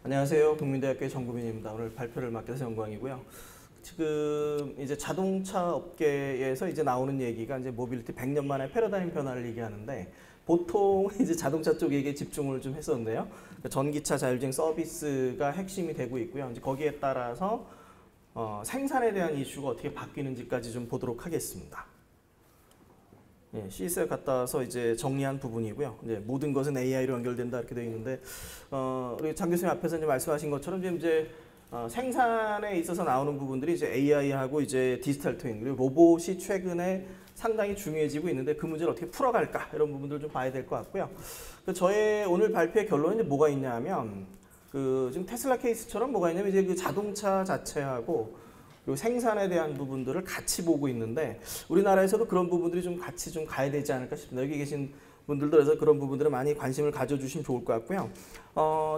안녕하세요. 국민대학교의 정구민입니다. 오늘 발표를 맡게 돼서 영광이고요. 지금 이제 자동차 업계에서 이제 나오는 얘기가 이제 모빌리티 100년 만에 패러다임 변화를 얘기하는데 보통 이제 자동차 쪽에 집중을 좀 했었는데요. 전기차 자율주행 서비스가 핵심이 되고 있고요. 이제 거기에 따라서 생산에 대한 이슈가 어떻게 바뀌는지까지 좀 보도록 하겠습니다. 예, CS에 갔다 와서 이제 정리한 부분이고요. 이제 모든 것은 AI로 연결된다 이렇게 되어 있는데, 우리 장 교수님 앞에서 이제 말씀하신 것처럼 이제 생산에 있어서 나오는 부분들이 이제 AI하고 이제 디지털 트윈 그리고 로봇이 최근에 상당히 중요해지고 있는데 그 문제를 어떻게 풀어갈까 이런 부분들을 좀 봐야 될 것 같고요. 저의 오늘 발표의 결론은 이제 뭐가 있냐면 지금 테슬라 케이스처럼 뭐가 있냐면 이제 그 자동차 자체하고 그리고 생산에 대한 부분들을 같이 보고 있는데 우리나라에서도 그런 부분들이 좀 같이 좀 가야 되지 않을까 싶습니다. 여기 계신 분들도 그래서 그런 부분들에 많이 관심을 가져주시면 좋을 것 같고요.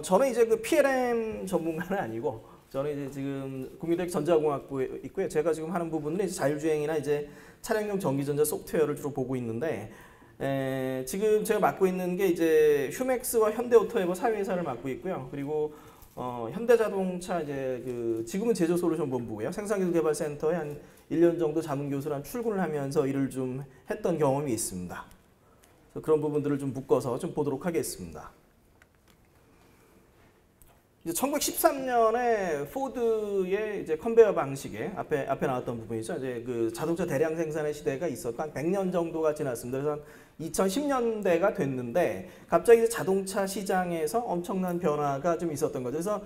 저는 이제 그 PLM 전문가는 아니고 저는 이제 지금 국민대학 전자공학부에 있고요. 제가 지금 하는 부분은 이제 자율주행이나 이제 차량용 전기전자 소프트웨어를 주로 보고 있는데 지금 제가 맡고 있는 게 이제 휴맥스와 현대오토에버 사회회사를 맡고 있고요. 그리고 현대자동차 이제 지금은 제조솔루션 본부고요. 생산기술개발센터에 한 1년 정도 자문교수로 출근을 하면서 일을 좀 했던 경험이 있습니다. 그래서 그런 부분들을 좀 묶어서 좀 보도록 하겠습니다. 이제 1913년에 포드의 이제 컨베이어 방식에 앞에 나왔던 부분이죠. 이제 그 자동차 대량 생산의 시대가 있었고 한 100년 정도가 지났습니다. 그래서 2010년대가 됐는데 갑자기 이제 자동차 시장에서 엄청난 변화가 좀 있었던 거죠. 그래서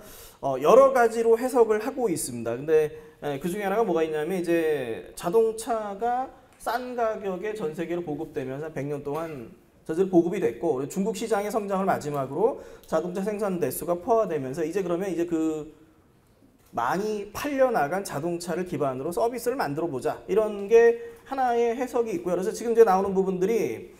여러 가지로 해석을 하고 있습니다. 근데 그 중에 하나가 뭐가 있냐면 이제 자동차가 싼 가격에 전 세계로 보급되면서 한 100년 동안 전세로 보급이 됐고 중국 시장의 성장을 마지막으로 자동차 생산 대수가 포화되면서 이제 그러면 이제 많이 팔려나간 자동차를 기반으로 서비스를 만들어 보자 이런 게 하나의 해석이 있고요. 그래서 지금 이제 나오는 부분들이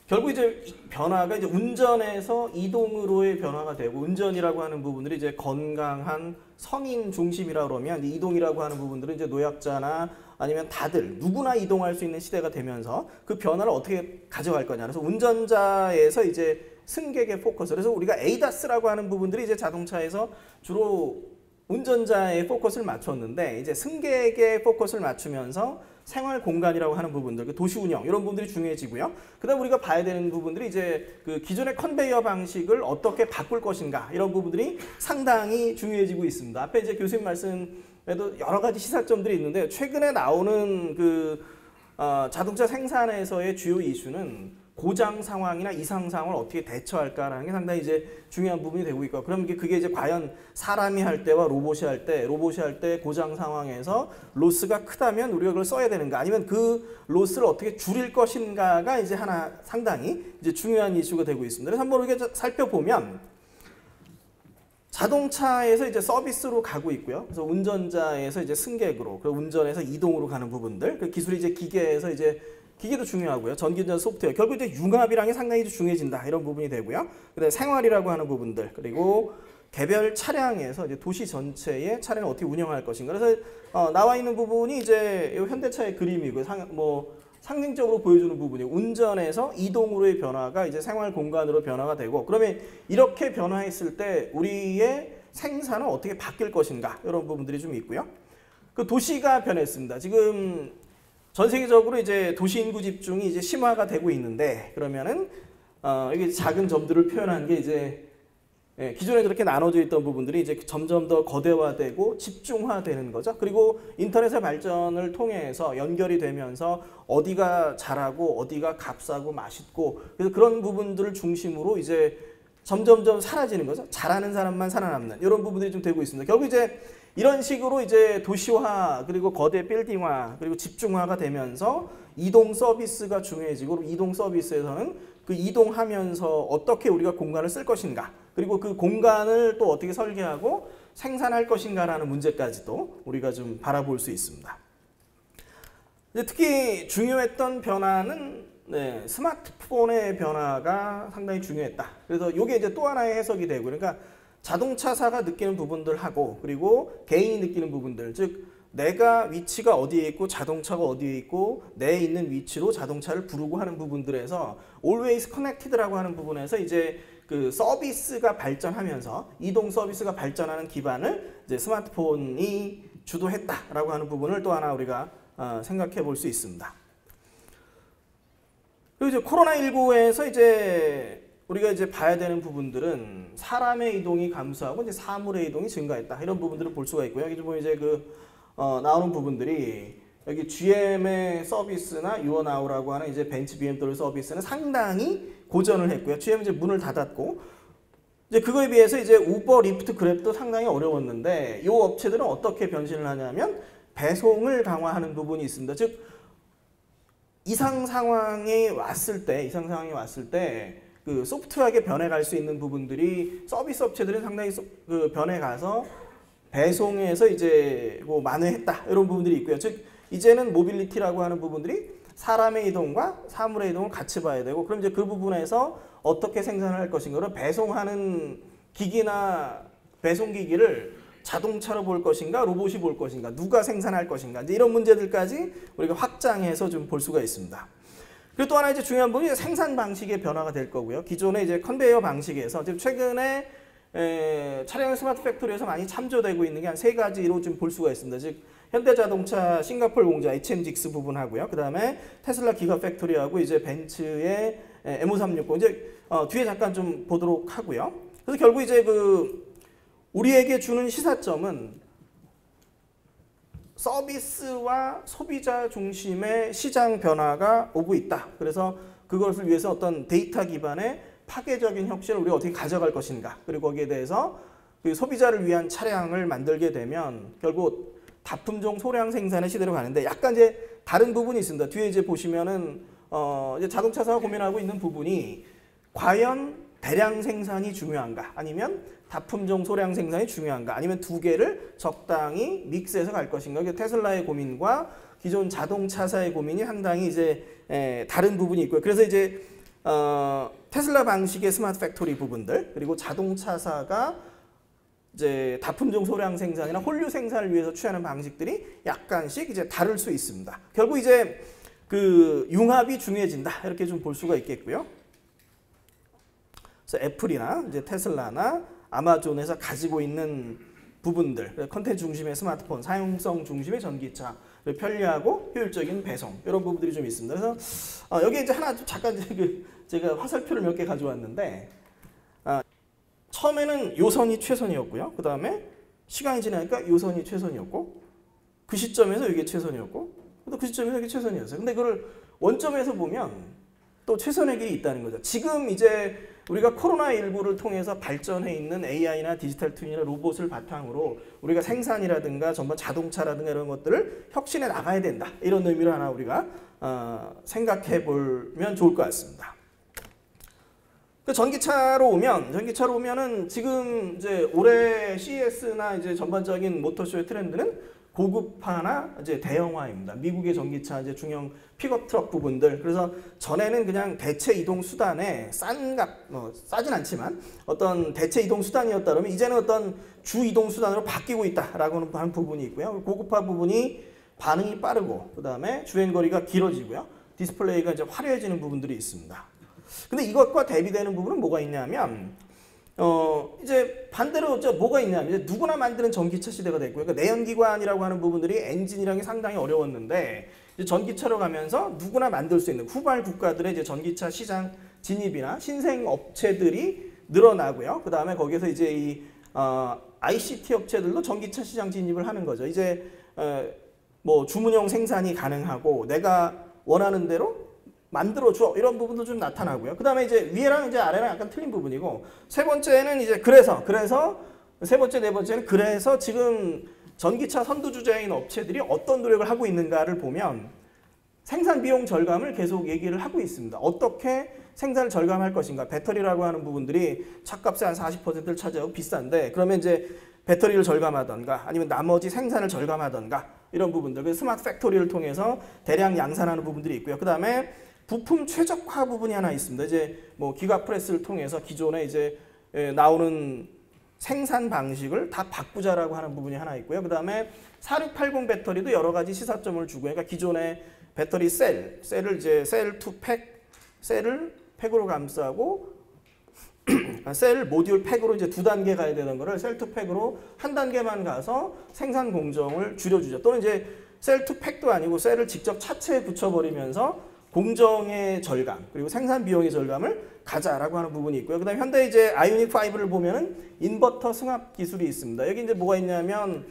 결국 이제 변화가 이제 운전에서 이동으로의 변화가 되고 운전이라고 하는 부분들이 이제 건강한 성인 중심이라 그러면 이동이라고 하는 부분들은 이제 노약자나 아니면 다들 누구나 이동할 수 있는 시대가 되면서 그 변화를 어떻게 가져갈 거냐. 그래서 운전자에서 이제 승객의 포커스. 그래서 우리가 ADAS라고 하는 부분들이 이제 자동차에서 주로 운전자의 포커스를 맞췄는데 이제 승객의 포커스를 맞추면서 생활 공간이라고 하는 부분들, 도시 운영 이런 부분들이 중요해지고요. 그다음 우리가 봐야 되는 부분들이 이제 기존의 컨베이어 방식을 어떻게 바꿀 것인가 이런 부분들이 상당히 중요해지고 있습니다. 앞에 이제 교수님 말씀에도 여러 가지 시사점들이 있는데 최근에 나오는 자동차 생산에서의 주요 이슈는 고장 상황이나 이상 상황을 어떻게 대처할까라는 게 상당히 이제 중요한 부분이 되고 있고, 그럼 그게 이제 과연 사람이 할 때와 로봇이 할 때 고장 상황에서 로스가 크다면 우리가 그걸 써야 되는가, 아니면 그 로스를 어떻게 줄일 것인가가 이제 하나 상당히 이제 중요한 이슈가 되고 있습니다. 그래서 한번 이렇게 살펴보면 자동차에서 이제 서비스로 가고 있고요. 그래서 운전자에서 이제 승객으로, 그리고 운전에서 이동으로 가는 부분들, 그 기술이 이제 기계에서 이제 기계도 중요하고요. 전기전자 소프트웨어. 결국 이제 융합이라는 게 상당히 중요해진다. 이런 부분이 되고요. 그다음에 생활이라고 하는 부분들. 그리고 개별 차량에서 이제 도시 전체의 차량을 어떻게 운영할 것인가. 그래서 나와 있는 부분이 이제 현대차의 그림이고요. 상징적으로 보여주는 부분이 운전에서 이동으로의 변화가 이제 생활 공간으로 변화가 되고, 그러면 이렇게 변화했을 때 우리의 생산은 어떻게 바뀔 것인가. 이런 부분들이 좀 있고요. 그 도시가 변했습니다. 지금 전 세계적으로 이제 도시 인구 집중이 이제 심화가 되고 있는데, 그러면은 여기 작은 점들을 표현한 게 이제 기존에 그렇게 나눠져 있던 부분들이 이제 점점 더 거대화되고 집중화되는 거죠. 그리고 인터넷의 발전을 통해서 연결이 되면서 어디가 잘하고 어디가 값싸고 맛있고, 그래서 그런 부분들을 중심으로 이제 점점점 사라지는 거죠. 잘하는 사람만 살아남는 이런 부분들이 좀 되고 있습니다. 결국 이제 이런 식으로 이제 도시화 그리고 거대 빌딩화 그리고 집중화가 되면서 이동 서비스가 중요해지고, 이동 서비스에서는 그 이동하면서 어떻게 우리가 공간을 쓸 것인가, 그리고 그 공간을 또 어떻게 설계하고 생산할 것인가라는 문제까지도 우리가 좀 바라볼 수 있습니다. 특히 중요했던 변화는 스마트폰의 변화가 상당히 중요했다. 그래서 이게 이제 또 하나의 해석이 되고, 그러니까 자동차사가 느끼는 부분들하고 그리고 개인이 느끼는 부분들, 즉 내가 위치가 어디에 있고 자동차가 어디에 있고 내 있는 위치로 자동차를 부르고 하는 부분들에서 always connected라고 하는 부분에서 이제 그 서비스가 발전하면서 이동 서비스가 발전하는 기반을 이제 스마트폰이 주도했다라고 하는 부분을 또 하나 우리가 생각해 볼 수 있습니다. 그리고 이제 코로나19에서 이제 우리가 이제 봐야 되는 부분들은 사람의 이동이 감소하고 이제 사물의 이동이 증가했다. 이런 부분들을 볼 수가 있고요. 여기 보면 이제 나오는 부분들이 여기 GM의 서비스나 유어나우라고 하는 이제 벤츠 BMW 서비스는 상당히 고전을 했고요. GM 이제 문을 닫았고 이제 그거에 비해서 이제 우버, 리프트, 그랩도 상당히 어려웠는데 이 업체들은 어떻게 변신을 하냐면 배송을 강화하는 부분이 있습니다. 즉 이상 상황이 왔을 때 그 소프트웨어하게 변해갈 수 있는 부분들이 서비스 업체들은 상당히 그 변해가서 배송에서 이제 뭐 만회했다 이런 부분들이 있고요. 즉 이제는 모빌리티라고 하는 부분들이 사람의 이동과 사물의 이동을 같이 봐야 되고 그럼 이제 그 부분에서 어떻게 생산을 할 것인가를 배송하는 기기나 배송기기를 자동차로 볼 것인가 로봇이 볼 것인가 누가 생산할 것인가 이제 이런 문제들까지 우리가 확장해서 좀 볼 수가 있습니다. 그리고 또 하나 이제 중요한 부분이 생산 방식의 변화가 될 거고요. 기존의 이제 컨베이어 방식에서 지금 최근에 차량 스마트 팩토리에서 많이 참조되고 있는 게 한 3가지로 좀 볼 수가 있습니다. 즉 현대자동차 싱가포르 공장 HMGX 부분하고요. 그 다음에 테슬라 기가 팩토리하고 이제 벤츠의 M5360 이제 뒤에 잠깐 좀 보도록 하고요. 그래서 결국 이제 우리에게 주는 시사점은 서비스와 소비자 중심의 시장 변화가 오고 있다. 그래서 그것을 위해서 어떤 데이터 기반의 파괴적인 혁신을 우리가 어떻게 가져갈 것인가. 그리고 거기에 대해서 그 소비자를 위한 차량을 만들게 되면 결국 다품종 소량 생산의 시대로 가는데 약간 이제 다른 부분이 있습니다. 뒤에 이제 보시면은 이제 자동차사가 고민하고 있는 부분이 과연 대량 생산이 중요한가 아니면 다품종 소량 생산이 중요한가 아니면 두 개를 적당히 믹스해서 갈 것인가. 테슬라의 고민과 기존 자동차사의 고민이 상당히 이제 다른 부분이 있고요. 그래서 이제 테슬라 방식의 스마트 팩토리 부분들 그리고 자동차사가 이제 다품종 소량 생산이나 홀류 생산을 위해서 취하는 방식들이 약간씩 이제 다를 수 있습니다. 결국 이제 그 융합이 중요해진다 이렇게 좀 볼 수가 있겠고요. 그래서 애플이나 이제 테슬라나 아마존에서 가지고 있는 부분들, 컨텐츠 중심의 스마트폰, 사용성 중심의 전기차, 편리하고 효율적인 배송 이런 부분들이 좀 있습니다. 그래서 여기 이제 하나 잠깐 제가 화살표를 몇 개 가져왔는데 처음에는 요선이 최선이었고요. 그 다음에 시간이 지나니까 요선이 최선이었고 그 시점에서 이게 최선이었고 또 그 시점에서 이게 최선이었어요. 근데 그걸 원점에서 보면 또 최선의 길이 있다는 거죠. 지금 이제 우리가 코로나19를 통해서 발전해 있는 AI나 디지털 트윈이나 로봇을 바탕으로 우리가 생산이라든가 전반 자동차라든가 이런 것들을 혁신해 나가야 된다. 이런 의미로 하나 우리가 생각해 보면 좋을 것 같습니다. 전기차로 오면은 지금 이제 올해 CES나 이제 전반적인 모터쇼의 트렌드는 고급화나 이제 대형화입니다. 미국의 전기차 이제 중형 픽업 트럭 부분들. 그래서 전에는 그냥 대체 이동 수단의 싸진 않지만 어떤 대체 이동 수단이었다 그러면 이제는 어떤 주 이동 수단으로 바뀌고 있다라고 하는 부분이 있고요. 고급화 부분이 반응이 빠르고 그다음에 주행 거리가 길어지고요. 디스플레이가 이제 화려해지는 부분들이 있습니다. 근데 이것과 대비되는 부분은 뭐가 있냐면 이제 반대로 뭐가 있냐면 이제 누구나 만드는 전기차 시대가 됐고요. 그러니까 내연기관이라고 하는 부분들이 엔진이라는 게 상당히 어려웠는데 이제 전기차로 가면서 누구나 만들 수 있는 후발 국가들의 이제 전기차 시장 진입이나 신생 업체들이 늘어나고요. 그 다음에 거기서 이제 이 ICT 업체들도 전기차 시장 진입을 하는 거죠. 이제 뭐 주문형 생산이 가능하고 내가 원하는 대로 만들어줘 이런 부분도 좀 나타나고요. 그 다음에 이제 위에랑 이제 아래랑 약간 틀린 부분이고 세 번째는 이제 그래서 세 번째 네 번째는 그래서 지금 전기차 선두주자인 업체들이 어떤 노력을 하고 있는가를 보면 생산 비용 절감을 계속 얘기를 하고 있습니다. 어떻게 생산을 절감할 것인가. 배터리라고 하는 부분들이 차값의 한 40%를 차지하고 비싼데 그러면 이제 배터리를 절감하던가 아니면 나머지 생산을 절감하던가 이런 부분들. 그래서 스마트 팩토리를 통해서 대량 양산하는 부분들이 있고요. 그 다음에 부품 최적화 부분이 하나 있습니다. 이제 뭐 기가 프레스를 통해서 기존에 이제 나오는 생산 방식을 다 바꾸자라고 하는 부분이 하나 있고요. 그 다음에 4680 배터리도 여러 가지 시사점을 주고, 그러니까 기존의 배터리 셀을 이제 셀 투 팩, 셀을 팩으로 감싸고 셀 모듈 팩으로 이제 2단계 가야 되는 거를 셀 투 팩으로 한 단계만 가서 생산 공정을 줄여주죠. 또는 이제 셀 투 팩도 아니고 셀을 직접 차체에 붙여버리면서 공정의 절감 그리고 생산 비용의 절감을 가자라고 하는 부분이 있고요. 그다음에 현대 이제 아이오닉 5를 보면은 인버터 승합 기술이 있습니다. 여기 이제 뭐가 있냐면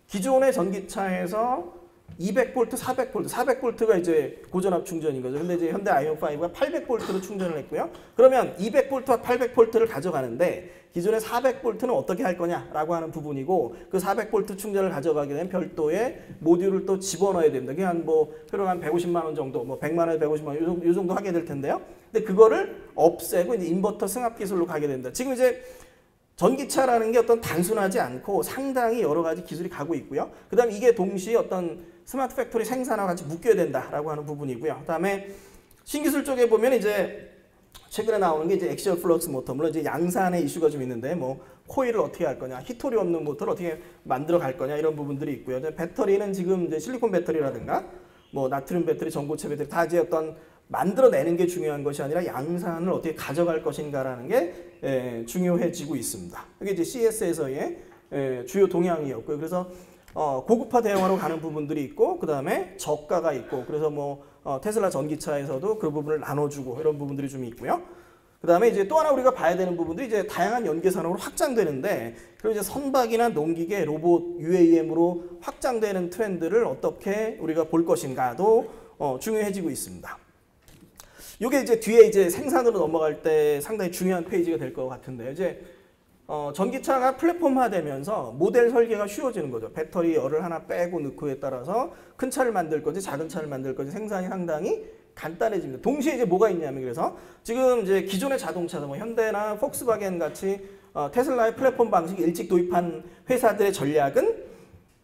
기존의 전기차에서 200V, 400V, 400V가 이제 고전압 충전인 거죠. 근데 이제 현대 아이오닉 5가 800V로 충전을 했고요. 그러면 200V와 800V를 가져가는데 기존의 400V는 어떻게 할 거냐라고 하는 부분이고, 그 400V 충전을 가져가게 되면 별도의 모듈을 또 집어넣어야 됩니다. 그게 한 뭐 표로 한 150만 원 정도, 뭐 100만 원, 150만 원 요 정도 하게 될 텐데요. 근데 그거를 없애고 이제 인버터 승합 기술로 가게 됩니다. 지금 이제 전기차라는 게 어떤 단순하지 않고 상당히 여러 가지 기술이 가고 있고요. 그 다음에 이게 동시에 어떤 스마트 팩토리 생산과 같이 묶여야 된다라고 하는 부분이고요. 그 다음에 신기술 쪽에 보면 이제 최근에 나오는 게 이제 액시얼 플럭스 모터, 물론 이제 양산의 이슈가 좀 있는데 뭐 코일을 어떻게 할 거냐, 히토리 없는 모터를 어떻게 만들어 갈 거냐 이런 부분들이 있고요. 배터리는 지금 이제 실리콘 배터리라든가 뭐 나트륨 배터리, 전고체 배터리 다 이제 어떤 만들어내는 게 중요한 것이 아니라 양산을 어떻게 가져갈 것인가라는 게 중요해지고 있습니다. 이게 이제 CS에서의 주요 동향이었고요. 그래서 고급화 대응으로 가는 부분들이 있고, 그 다음에 저가가 있고, 그래서 뭐 테슬라 전기차에서도 그 부분을 나눠주고 이런 부분들이 좀 있고요. 그 다음에 이제 또 하나 우리가 봐야 되는 부분들이 이제 다양한 연계 산업으로 확장되는데, 그리고 이제 선박이나 농기계, 로봇, UAM으로 확장되는 트렌드를 어떻게 우리가 볼 것인가도 중요해지고 있습니다. 이게 이제 뒤에 이제 생산으로 넘어갈 때 상당히 중요한 페이지가 될 것 같은데요. 이제 전기차가 플랫폼화되면서 모델 설계가 쉬워지는 거죠. 배터리 열을 하나 빼고 넣고에 따라서 큰 차를 만들 건지 작은 차를 만들 건지 생산이 상당히 간단해집니다. 동시에 이제 뭐가 있냐면, 그래서 지금 이제 기존의 자동차들, 뭐 현대나 폭스바겐 같이 테슬라의 플랫폼 방식 일찍 도입한 회사들의 전략은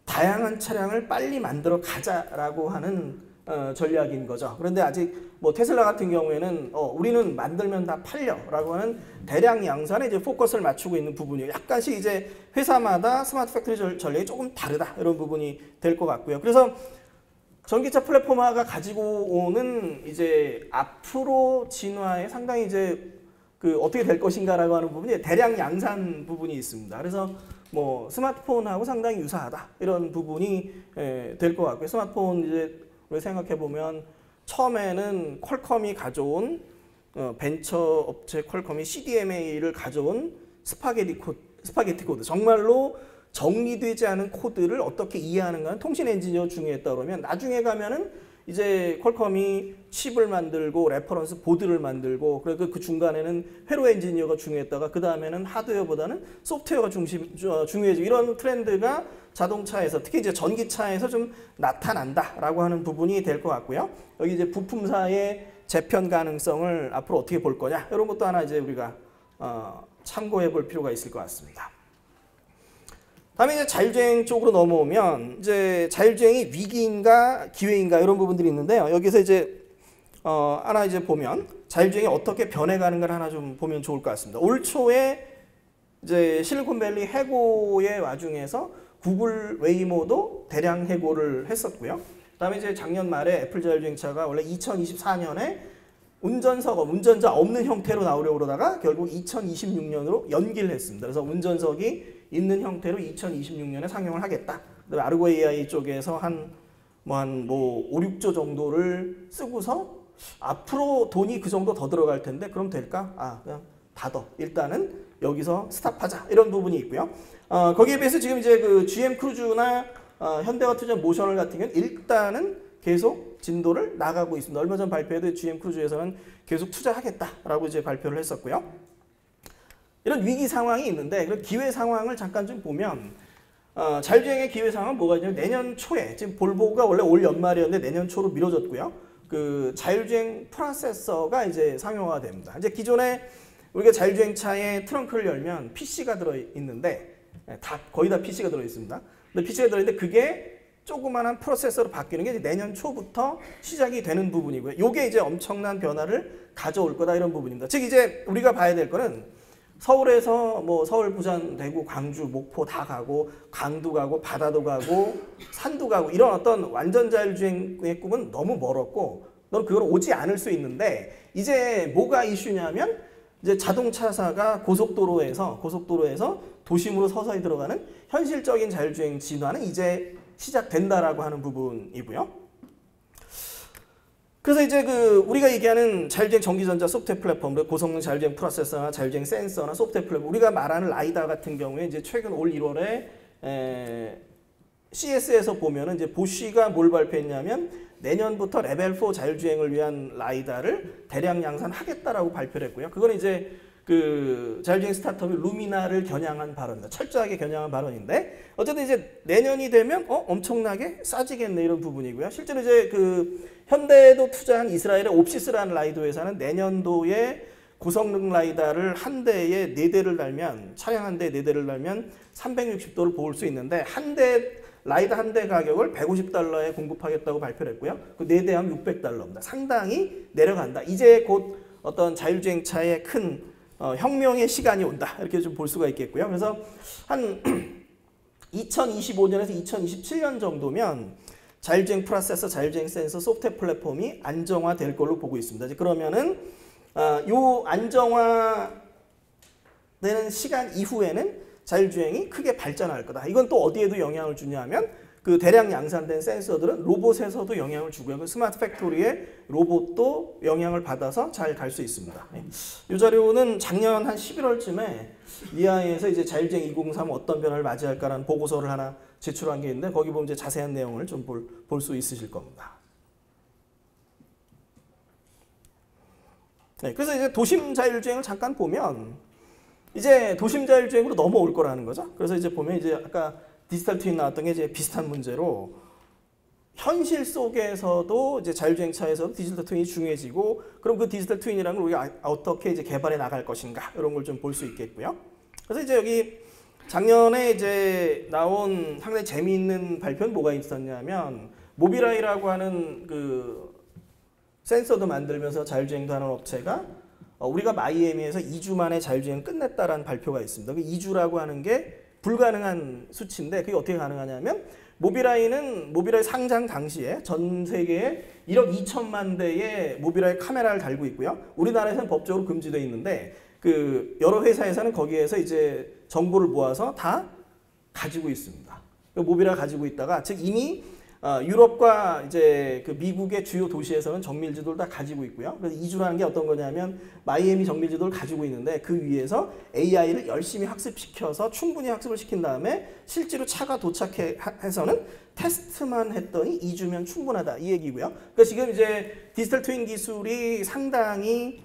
다양한 차량을 빨리 만들어 가자라고 하는 전략인 거죠. 그런데 아직 뭐 테슬라 같은 경우에는 우리는 만들면 다 팔려라고 하는 대량 양산에 이제 포커스를 맞추고 있는 부분이에요. 약간씩 이제 회사마다 스마트 팩토리 전략이 조금 다르다 이런 부분이 될 것 같고요. 그래서 전기차 플랫폼화가 가지고 오는 이제 앞으로 진화에 상당히 이제 그 어떻게 될 것인가라고 하는 부분이 대량 양산 부분이 있습니다. 그래서 뭐 스마트폰하고 상당히 유사하다 이런 부분이 될 것 같고요. 스마트폰 이제 우리 생각해 보면 처음에는 퀄컴이 가져온 벤처 업체 퀄컴이 CDMA를 가져온 스파게티 코드, 정말로 정리되지 않은 코드를 어떻게 이해하는가는 통신 엔지니어 중요했다 그러면, 나중에 가면은 이제 퀄컴이 칩을 만들고 레퍼런스 보드를 만들고, 그래서 그 중간에는 회로 엔지니어가 중요했다가 그 다음에는 하드웨어보다는 소프트웨어가 중요해지고, 이런 트렌드가 자동차에서 특히 이제 전기차에서 좀 나타난다라고 하는 부분이 될 것 같고요. 여기 이제 부품사의 재편 가능성을 앞으로 어떻게 볼 거냐, 이런 것도 하나 이제 우리가 참고해 볼 필요가 있을 것 같습니다. 다음에 이제 자율주행 쪽으로 넘어오면, 이제 자율주행이 위기인가 기회인가 이런 부분들이 있는데요. 여기서 이제 하나 이제 보면 자율주행이 어떻게 변해가는가를 하나 좀 보면 좋을 것 같습니다. 올 초에 이제 실리콘밸리 해고의 와중에서 구글 웨이모도 대량 해고를 했었고요. 그다음에 이제 작년 말에 애플 자율주행차가 원래 2024년에 운전자 없는 형태로 나오려고 그러다가 결국 2026년으로 연기를 했습니다. 그래서 운전석이 있는 형태로 2026년에 상용을 하겠다. 그다음에 아르고 AI 쪽에서 한 5, 6조 정도를 쓰고서 앞으로 돈이 그 정도 더 들어갈 텐데 그럼 될까? 그냥 닫아. 일단은 여기서 스탑하자. 이런 부분이 있고요. 거기에 비해서 지금 이제 그 GM 크루즈나 현대가 투자한 모셔널 같은 경우는 일단은 계속 진도를 나가고 있습니다. 얼마 전 발표에도 GM 크루즈에서는 계속 투자하겠다라고 이제 발표를 했었고요. 이런 위기 상황이 있는데, 그런 기회 상황을 잠깐 좀 보면, 자율주행의 기회 상황은 뭐가 있냐면, 내년 초에, 지금 볼보가 원래 올 연말이었는데 내년 초로 미뤄졌고요. 그 자율주행 프로세서가 이제 상용화가 됩니다. 이제 기존에 우리가 자율주행차에 트렁크를 열면 PC가 들어있는데, 거의 다 PC가 들어있습니다. 근데 PC가 들어있는데 그게 조그만한 프로세서로 바뀌는 게 이제 내년 초부터 시작이 되는 부분이고요. 이게 이제 엄청난 변화를 가져올 거다 이런 부분입니다. 즉 이제 우리가 봐야 될 거는 서울에서 뭐 서울, 부산, 대구, 광주, 목포 다 가고 강도 가고 바다도 가고 산도 가고 이런 어떤 완전 자율주행의 꿈은 너무 멀었고 너는 그걸 오지 않을 수 있는데 이제 뭐가 이슈냐면 이제 자동차사가 고속도로에서 도심으로 서서히 들어가는 현실적인 자율주행 진화는 이제 시작된다라고 하는 부분이고요. 그래서 이제 우리가 얘기하는 자율주행 전기전자 소프트웨어 플랫폼, 고성능 자율주행 프로세서나 자율주행 센서나 소프트웨어 플랫폼, 우리가 말하는 라이다 같은 경우에 이제 최근 올 1월에 CES에서 보면은 이제 보쉬가 뭘 발표했냐면 내년부터 레벨 4 자율주행을 위한 라이다를 대량 양산하겠다라고 발표를 했고요. 그건 이제 자율주행 스타트업이 루미나를 겨냥한 발언입니다. 철저하게 겨냥한 발언인데 어쨌든 이제 내년이 되면 엄청나게 싸지겠네 이런 부분이고요. 실제로 이제 현대도 투자한 이스라엘의 옵시스라는 라이더 회사는 내년도에 고성능 라이다를 한 대에 4대를 달면 차량 한 대에 4대를 달면 360도를 볼 수 있는데 라이다 한 대 가격을 $150에 공급하겠다고 발표를 했고요. 그 4대 하면 $600입니다. 상당히 내려간다. 이제 곧 어떤 자율주행차의 큰 혁명의 시간이 온다. 이렇게 좀 볼 수가 있겠고요. 그래서 한 2025년에서 2027년 정도면 자율주행 프로세서, 자율주행 센서, 소프트웨어 플랫폼이 안정화될 걸로 보고 있습니다. 그러면은 요 안정화되는 시간 이후에는 자율주행이 크게 발전할 거다. 이건 또 어디에도 영향을 주냐면 대량 양산된 센서들은 로봇에서도 영향을 주고요. 스마트 팩토리의 로봇도 영향을 받아서 잘 갈 수 있습니다. 이 자료는 작년 한 11월쯤에 리아에서 이제 자율주행 2023 어떤 변화를 맞이할까라는 보고서를 하나 제출한 게 있는데 거기 보면 이제 자세한 내용을 좀 볼 수 있으실 겁니다. 네, 그래서 이제 도심 자율주행을 잠깐 보면 이제 도심 자율주행으로 넘어올 거라는 거죠. 그래서 이제 보면 이제 아까 디지털 트윈 나왔던 게 이제 비슷한 문제로 현실 속에서도 이제 자율주행차에서도 디지털 트윈이 중요해지고 그럼 그 디지털 트윈이라는 걸 우리가 어떻게 이제 개발해 나갈 것인가 이런 걸 좀 볼 수 있겠고요. 그래서 이제 여기 작년에 이제 나온 상당히 재미있는 발표는 뭐가 있었냐면 모비라이라고 하는 센서도 만들면서 자율주행도 하는 업체가 우리가 마이애미에서 2주 만에 자율주행을 끝냈다라는 발표가 있습니다. 그 2주라고 하는 게 불가능한 수치인데 그게 어떻게 가능하냐면 모비라이 상장 당시에 전 세계에 1억 2천만 대의 모비라이 카메라를 달고 있고요. 우리나라에서는 법적으로 금지되어 있는데 여러 회사에서는 거기에서 이제 정보를 모아서 다 가지고 있습니다. 모비라이 가지고 있다가 즉 이미 유럽과 이제 미국의 주요 도시에서는 정밀지도를 다 가지고 있고요. 그래서 2주라는 게 어떤 거냐면 마이애미 정밀지도를 가지고 있는데 그 위에서 AI를 열심히 학습시켜서 충분히 학습을 시킨 다음에 실제로 차가 도착해서는 테스트만 했더니 2주면 충분하다 이 얘기고요. 그러니까 지금 이제 디지털 트윈 기술이 상당히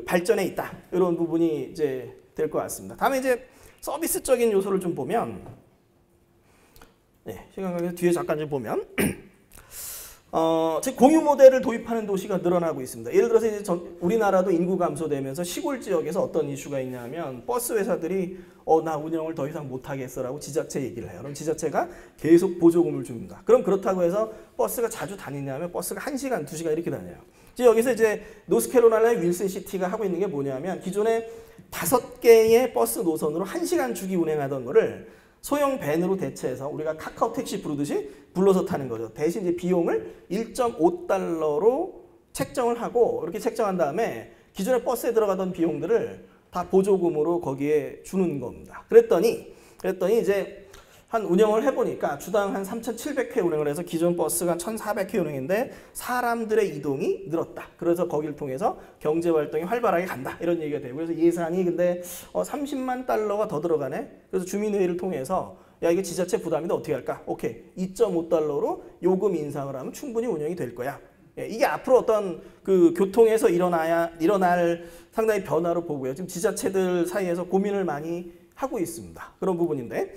발전해 있다 이런 부분이 이제 될 것 같습니다. 다음에 이제 서비스적인 요소를 좀 보면. 네, 시간 관계에서 뒤에 잠깐 좀 보면 즉 공유 모델을 도입하는 도시가 늘어나고 있습니다. 예를 들어서 이제 우리나라도 인구 감소되면서 시골 지역에서 어떤 이슈가 있냐면 버스 회사들이 나 운영을 더 이상 못하겠어라고 지자체 얘기를 해요. 그럼 지자체가 계속 보조금을 줍니다. 그럼 그렇다고 해서 버스가 자주 다니냐면 버스가 1시간, 2시간 이렇게 다녀요. 여기서 이제 노스캐롤라이나 윌슨시티가 하고 있는 게 뭐냐면 기존에 5개의 버스 노선으로 1시간 주기 운행하던 거를 소형 밴으로 대체해서 우리가 카카오 택시 부르듯이 불러서 타는 거죠. 대신 이제 비용을 1.5달러로 책정을 하고 이렇게 책정한 다음에 기존에 버스에 들어가던 비용들을 다 보조금으로 거기에 주는 겁니다. 그랬더니 이제 한 운영을 해보니까 주당 한 3,700회 운행을 해서 기존 버스가 1,400회 운행인데 사람들의 이동이 늘었다. 그래서 거기를 통해서 경제활동이 활발하게 간다. 이런 얘기가 되고 그래서 예산이 근데 30만 달러가 더 들어가네. 그래서 주민회의를 통해서 야 이게 지자체 부담인데 어떻게 할까? 오케이 2.5달러로 요금 인상을 하면 충분히 운영이 될 거야. 이게 앞으로 어떤 교통에서 일어날 상당히 변화로 보고요. 지금 지자체들 사이에서 고민을 많이 하고 있습니다. 그런 부분인데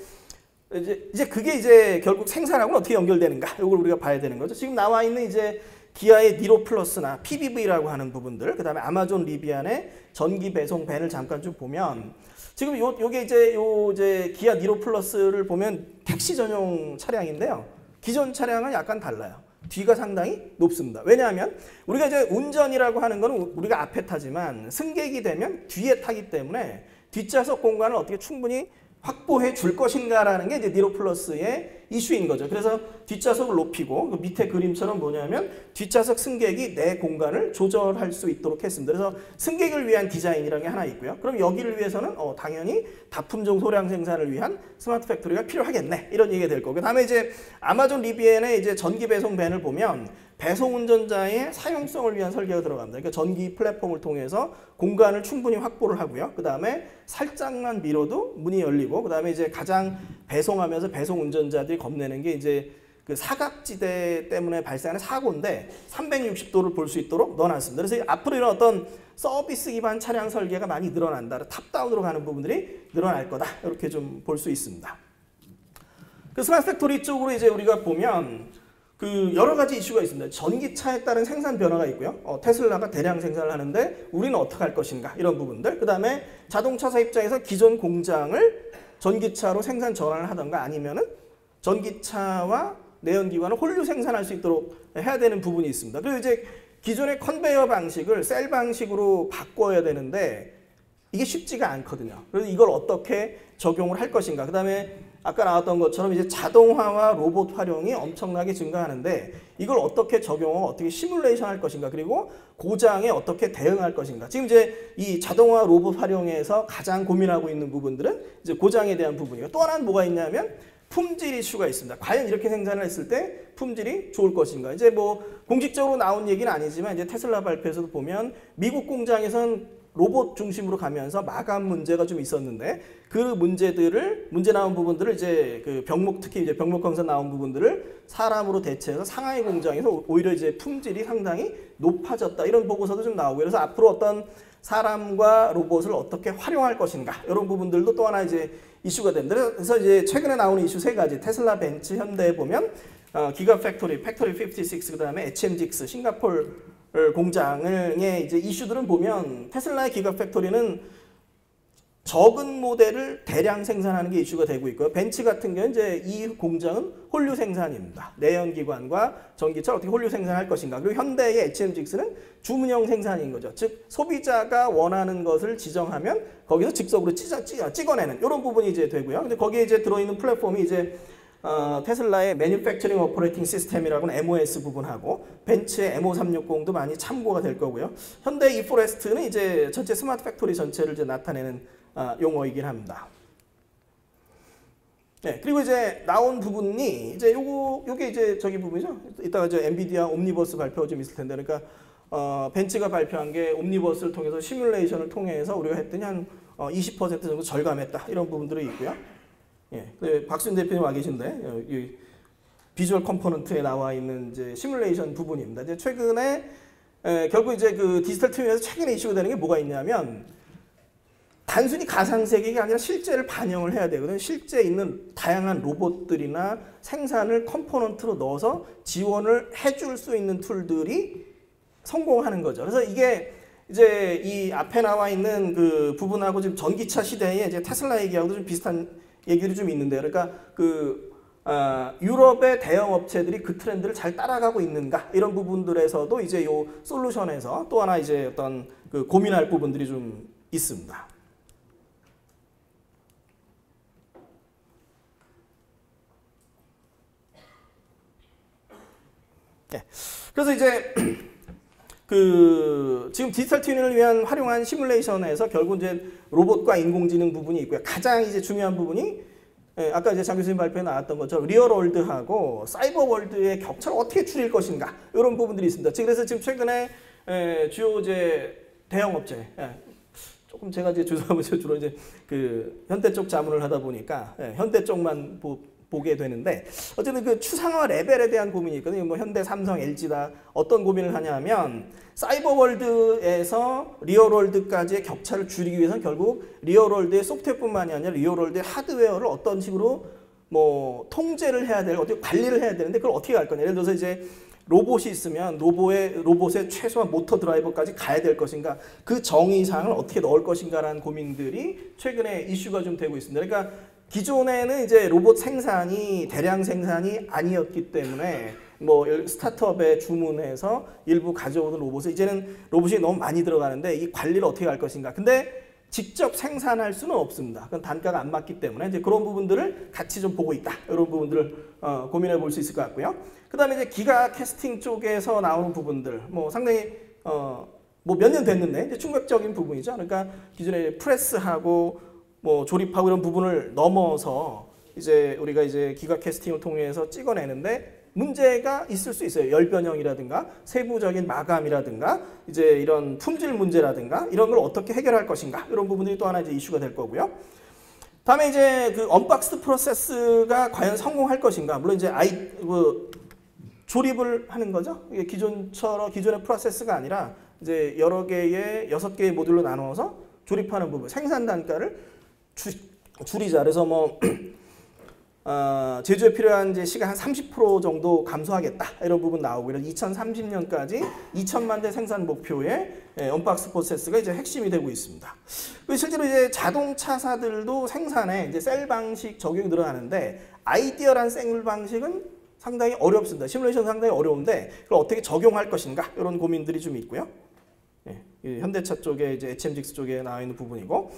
이제 그게 이제 결국 생산하고는 어떻게 연결되는가? 이걸 우리가 봐야 되는 거죠. 지금 나와 있는 이제 기아의 니로 플러스나 PBV라고 하는 부분들, 그다음에 아마존 리비안의 전기 배송 밴을 잠깐 좀 보면 지금 요게 이제 기아 니로 플러스를 보면 택시 전용 차량인데요. 기존 차량은 약간 달라요. 뒤가 상당히 높습니다. 왜냐하면 우리가 이제 운전이라고 하는 거는 우리가 앞에 타지만 승객이 되면 뒤에 타기 때문에 뒷좌석 공간을 어떻게 충분히 확보해 줄 것인가라는 게 이제 니로 플러스의 이슈인 거죠. 그래서 뒷좌석을 높이고 그 밑에 그림처럼 뭐냐면 뒷좌석 승객이 내 공간을 조절할 수 있도록 했습니다. 그래서 승객을 위한 디자인이라는 게 하나 있고요. 그럼 여기를 위해서는 당연히 다품종 소량 생산을 위한 스마트 팩토리가 필요하겠네. 이런 얘기가 될 거고. 그다음에 이제 아마존 리비엔의 이제 전기 배송 밴을 보면 배송 운전자의 사용성을 위한 설계가 들어갑니다. 그러니까 전기 플랫폼을 통해서 공간을 충분히 확보를 하고요. 그 다음에 살짝만 밀어도 문이 열리고, 그 다음에 이제 가장 배송하면서 배송 운전자들이 겁내는 게 이제 그 사각지대 때문에 발생하는 사고인데 360도를 볼 수 있도록 넣어놨습니다. 그래서 앞으로 이런 어떤 서비스 기반 차량 설계가 많이 늘어난다. 탑다운으로 가는 부분들이 늘어날 거다. 이렇게 좀 볼 수 있습니다. 그 스마트 팩토리 쪽으로 이제 우리가 보면 그 여러 가지 이슈가 있습니다. 전기차에 따른 생산 변화가 있고요. 테슬라가 대량 생산을 하는데 우리는 어떻게 할 것인가 이런 부분들. 그 다음에 자동차사 입장에서 기존 공장을 전기차로 생산 전환을 하던가 아니면은 전기차와 내연기관을 홀류 생산할 수 있도록 해야 되는 부분이 있습니다. 그리고 이제 기존의 컨베이어 방식을 셀 방식으로 바꿔야 되는데 이게 쉽지가 않거든요. 그래서 이걸 어떻게 적용을 할 것인가. 그 다음에 아까 나왔던 것처럼 이제 자동화와 로봇 활용이 엄청나게 증가하는데 이걸 어떻게 적용하고 어떻게 시뮬레이션 할 것인가, 그리고 고장에 어떻게 대응할 것인가. 지금 이제 이 자동화 로봇 활용에서 가장 고민하고 있는 부분들은 이제 고장에 대한 부분이고, 또 하나는 뭐가 있냐면 품질 이슈가 있습니다. 과연 이렇게 생산을 했을 때 품질이 좋을 것인가. 이제 뭐 공식적으로 나온 얘기는 아니지만 이제 테슬라 발표에서도 보면 미국 공장에선 로봇 중심으로 가면서 마감 문제가 좀 있었는데 그 문제 나온 부분들을 이제 그 특히 이제 병목항에서 나온 부분들을 사람으로 대체해서 상하이 공장에서 오히려 이제 품질이 상당히 높아졌다. 이런 보고서도 좀 나오고, 그래서 앞으로 어떤 사람과 로봇을 어떻게 활용할 것인가 이런 부분들도 또 하나 이제 이슈가 됩니다. 그래서 이제 최근에 나오는 이슈 세 가지, 테슬라, 벤츠, 현대에 보면 기가 팩토리 56, 그다음에 HMGX 싱가포르 공장의 이제 이슈들은 보면 테슬라의 기가 팩토리는 적은 모델을 대량 생산하는 게 이슈가 되고 있고요. 벤츠 같은 경우는 이제 이 공장은 홀류 생산입니다. 내연기관과 전기차 어떻게 홀류 생산할 것인가. 그리고 현대의 HMGX는 주문형 생산인 거죠. 즉 소비자가 원하는 것을 지정하면 거기서 즉석으로 찍어내는 이런 부분이 이제 되고요. 근데 거기에 이제 들어있는 플랫폼이 이제 테슬라의 Manufacturing Operating System이라고는 MOS 부분하고 벤츠의 MO360도 많이 참고가 될 거고요. 현대 이포레스트는 이제 전체 스마트 팩토리 전체를 이제 나타내는 용어이긴 합니다. 네, 그리고 이제 나온 부분이 이제 요게 이제 저기 부분이죠. 이따가 이제 엔비디아 옴니버스 발표가 좀 있을 텐데, 그러니까 벤츠가 발표한 게 옴니버스를 통해서 시뮬레이션을 통해서 우리가 했더니 한 20% 정도 절감했다 이런 부분들이 있고요. 예, 박수인 대표님 와 계신데 이 비주얼 컴포넌트에 나와 있는 이제 시뮬레이션 부분입니다. 이제 최근에 결국 이제 그 디지털 트윈에서 최근에 이슈가 되는 게 뭐가 있냐면 단순히 가상 세계가 아니라 실제를 반영을 해야 되거든요. 실제 있는 다양한 로봇들이나 생산을 컴포넌트로 넣어서 지원을 해줄 수 있는 툴들이 성공하는 거죠. 그래서 이게 이제 이 앞에 나와 있는 그 부분하고 지금 전기차 시대에 이제 테슬라 얘기하고도 좀 비슷한 얘기들이 좀 있는데요. 그러니까 유럽의 대형 업체들이 그 트렌드를 잘 따라가고 있는가 이런 부분들에서도 이제 요 솔루션에서 또 하나 이제 어떤 그 고민할 부분들이 좀 있습니다. 네. 그래서 이제 지금 디지털 트윈을 위한 활용한 시뮬레이션에서 결국 이제 로봇과 인공지능 부분이 있고요. 가장 이제 중요한 부분이 아까 이제 장 교수님 발표에 나왔던 것처럼 리얼월드하고 사이버월드의 격차를 어떻게 줄일 것인가 이런 부분들이 있습니다. 그래서 지금 최근에 주요 이제 대형 업체 조금 제가 이제 죄송하면 주로 이제 그 현대 쪽 자문을 하다 보니까 현대 쪽만 보게 되는데 어쨌든 그 추상화 레벨에 대한 고민이 있거든요. 뭐 현대, 삼성, LG다 어떤 고민을 하냐면 사이버월드에서 리얼월드까지의 격차를 줄이기 위해서는 결국 리얼월드의 소프트웨어뿐만이 아니라 리얼월드의 하드웨어를 어떤 식으로 뭐 통제를 해야 될, 어떻게 관리를 해야 되는데 그걸 어떻게 할 거냐. 예를 들어서 이제 로봇이 있으면 로봇의 최소한 모터 드라이버까지 가야 될 것인가, 그 정의사항을 어떻게 넣을 것인가라는 고민들이 최근에 이슈가 좀 되고 있습니다. 그러니까 기존에는 이제 로봇 생산이 대량 생산이 아니었기 때문에 뭐 스타트업에 주문해서 일부 가져오는 로봇을 이제는 로봇이 너무 많이 들어가는데 이 관리를 어떻게 할 것인가. 근데 직접 생산할 수는 없습니다. 그건 단가가 안 맞기 때문에 이제 그런 부분들을 같이 좀 보고 있다. 이런 부분들을 고민해 볼 수 있을 것 같고요. 그다음에 이제 기가 캐스팅 쪽에서 나오는 부분들, 뭐 상당히 뭐 몇 년 됐는데 이제 충격적인 부분이죠. 그러니까 기존에 프레스하고 뭐 조립하고 이런 부분을 넘어서 이제 우리가 이제 기가 캐스팅을 통해서 찍어내는데 문제가 있을 수 있어요. 열 변형이라든가 세부적인 마감이라든가 이제 이런 품질 문제라든가 이런 걸 어떻게 해결할 것인가 이런 부분들이 또 하나 이제 이슈가 될 거고요. 다음에 이제 그 언박스드 프로세스가 과연 성공할 것인가. 물론 이제 조립을 하는 거죠. 이게 기존의 프로세스가 아니라 이제 여러 개의 6개의 모듈로 나누어서 조립하는 부분, 생산 단가를 줄이자. 그래서 뭐 제조에 필요한 이제 시간 한 30% 정도 감소하겠다 이런 부분 나오고, 이런 2030년까지 2천만 대 생산 목표의 언박스 프로세스가 이제 핵심이 되고 있습니다. 실제로 이제 자동차사들도 생산에 이제 셀 방식 적용이 늘어나는데 아이디어란 셀 방식은 상당히 어렵습니다. 시뮬레이션 상당히 어려운데 그걸 어떻게 적용할 것인가 이런 고민들이 좀 있고요. 현대차 쪽에 이제 HMGX 쪽에 나와 있는 부분이고.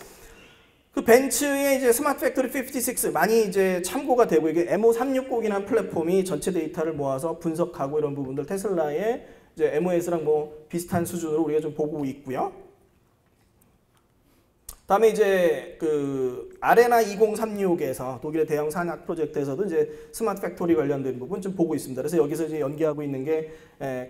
그 벤츠의 이제 스마트 팩토리 56 많이 이제 참고가 되고, 이게 MO360이라는 플랫폼이 전체 데이터를 모아서 분석하고 이런 부분들 테슬라의 이제 MOS랑 뭐 비슷한 수준으로 우리가 좀 보고 있고요. 다음에 이제 그 아레나 2036에서 독일의 대형 산학 프로젝트에서도 이제 스마트 팩토리 관련된 부분 좀 보고 있습니다. 그래서 여기서 이제 연계하고 있는 게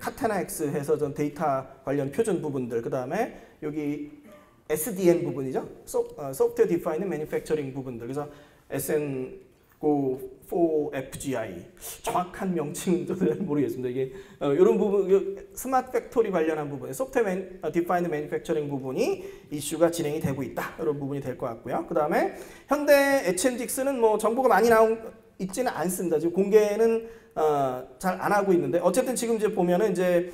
카테나 X 해서 전 데이터 관련 표준 부분들, 그 다음에 여기 SDN 부분이죠. Software Defined Manufacturing 부분들. 그래서 SN4FGI 정확한 명칭은 모르겠습니다. 이게 이런 부분, 스마트 팩토리 관련한 부분, Software Defined Manufacturing 부분이 이슈가 진행이 되고 있다. 이런 부분이 될 것 같고요. 그 다음에 현대 HMGX는 뭐 정보가 많이 있지는 않습니다. 지금 공개는 잘 안 하고 있는데, 어쨌든 지금 이제 보면은 이제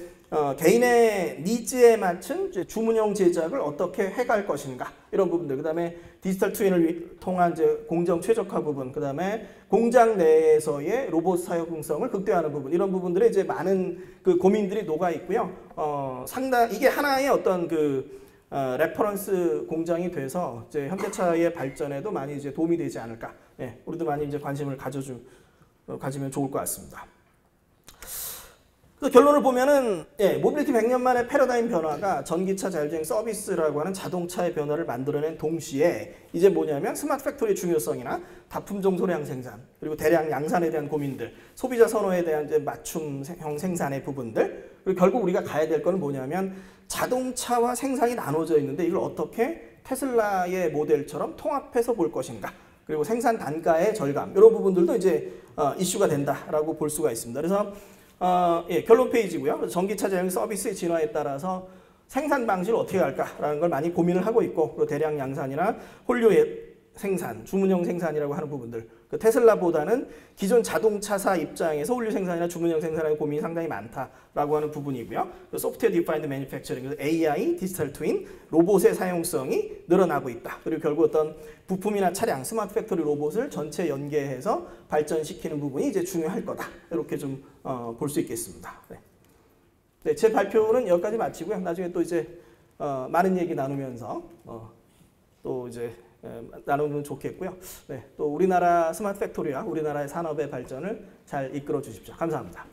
개인의 니즈에 맞춘 주문형 제작을 어떻게 해갈 것인가 이런 부분들, 그 다음에 디지털 트윈을 통한 이제 공정 최적화 부분, 그 다음에 공장 내에서의 로봇 사용성을 극대화하는 부분, 이런 부분들에 이제 많은 그 고민들이 녹아 있고요. 상당 이게 하나의 어떤 그 레퍼런스 공장이 돼서 이제 현대차의 발전에도 많이 이제 도움이 되지 않을까. 우리도 많이 이제 관심을 가지면 좋을 것 같습니다. 그래서 결론을 보면은 모빌리티 100년 만의 패러다임 변화가 전기차 자율주행 서비스라고 하는 자동차의 변화를 만들어낸 동시에 이제 뭐냐면 스마트 팩토리의 중요성이나 다품종 소량 생산, 그리고 대량 양산에 대한 고민들, 소비자 선호에 대한 이제 맞춤형 생산의 부분들, 그리고 결국 우리가 가야 될 건 뭐냐면 자동차와 생산이 나눠져 있는데 이걸 어떻게 테슬라의 모델처럼 통합해서 볼 것인가, 그리고 생산 단가의 절감, 이런 부분들도 이제 이슈가 된다라고 볼 수가 있습니다. 그래서 결론 페이지고요. 전기차 자율 서비스의 진화에 따라서 생산 방식을 어떻게 할까라는 걸 많이 고민을 하고 있고, 그리고 대량 양산이나 홀류 생산, 주문형 생산이라고 하는 부분들, 그 테슬라보다는 기존 자동차사 입장에서 홀류 생산이나 주문형 생산의 고민이 상당히 많다라고 하는 부분이고요. 소프트웨어 디파인드 매니팩처링, AI, 디지털 트윈, 로봇의 사용성이 늘어나고 있다. 그리고 결국 어떤 부품이나 차량, 스마트 팩토리 로봇을 전체 연계해서 발전시키는 부분이 이제 중요할 거다. 이렇게 좀 볼 수 있겠습니다. 네, 제 발표는 여기까지 마치고요. 나중에 또 이제 많은 얘기 나누면서 또 이제 나누면 좋겠고요. 네, 또 우리나라 스마트 팩토리와 우리나라의 산업의 발전을 잘 이끌어 주십시오. 감사합니다.